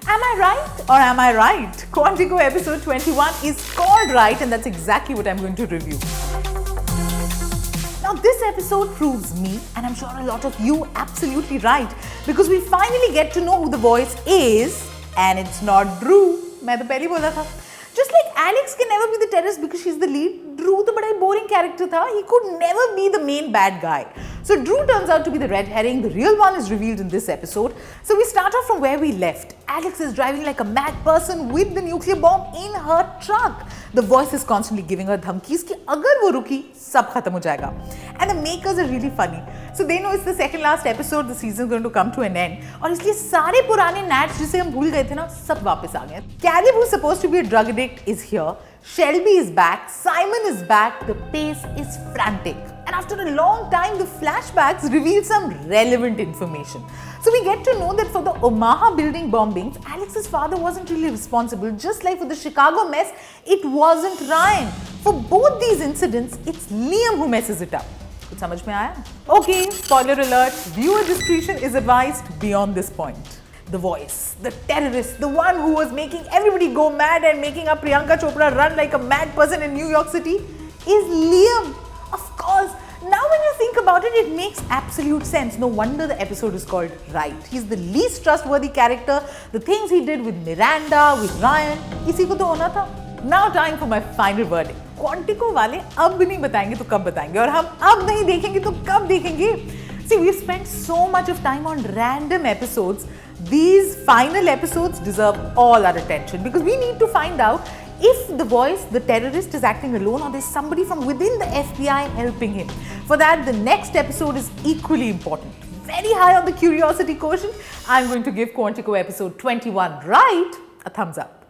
Am I right or am I right? Quantico episode 21 is called Right, and that's exactly what I'm going to review. Now this episode proves me, and I'm sure a lot of you, absolutely right, because we finally get to know who the voice is, and it's not Drew. मैं तो पहले ही बोला था. Just like Alex can never be the terrorist because she's the lead, Drew तो बड़ा ही boring character था. He could never be the main bad guy. So Drew turns out to be the red herring. The real one is revealed in this episode. So we start off from where we left. Alex is driving like a mad person with the nuclear bomb in her truck. The voice is constantly giving her धमकीज कि अगर वो रुकी सब खत्म हो जाएगा. And the makers are really funny. So they know it's the second last episode. The season is going to come to an end. और इसलिए सारे पुराने nats जिसे हम भूल गए थे ना सब वापस आ गए. Caleb, who's supposed to be a drug addict, is here. Shelby is back. Simon is back. The pace is frantic. And after a long time, the flashbacks reveal some relevant information. So we get to know that for the Omaha building bombings, Alex's father wasn't really responsible. Just like for the Chicago mess, it wasn't Ryan. For both these incidents, it's Liam who messes it up. कुछ समझ में आया? Okay, spoiler alert. Viewer discretion is advised beyond this point. The voice, the terrorist, the one who was making everybody go mad and making up Priyanka Chopra run like a mad person in New York City, is Liam. Of course, now when you think about it, it makes absolute sense. No wonder the episode is called Right. He's the least trustworthy character. The things he did with Miranda, with Ryan, इसी को तो होना था. Now time for my final verdict. Quantico वाले अब नहीं बताएंगे तो कब बताएंगे, और हम अब नहीं देखेंगे तो कब देखेंगे? See, we've spent so much of time on random episodes. These final episodes deserve all our attention because we need to find out if the voice, the terrorist, is acting alone or there's somebody from within the FBI helping him. For that, the next episode is equally important. Very high on the curiosity quotient, I'm going to give Quantico episode 21 Right a thumbs up.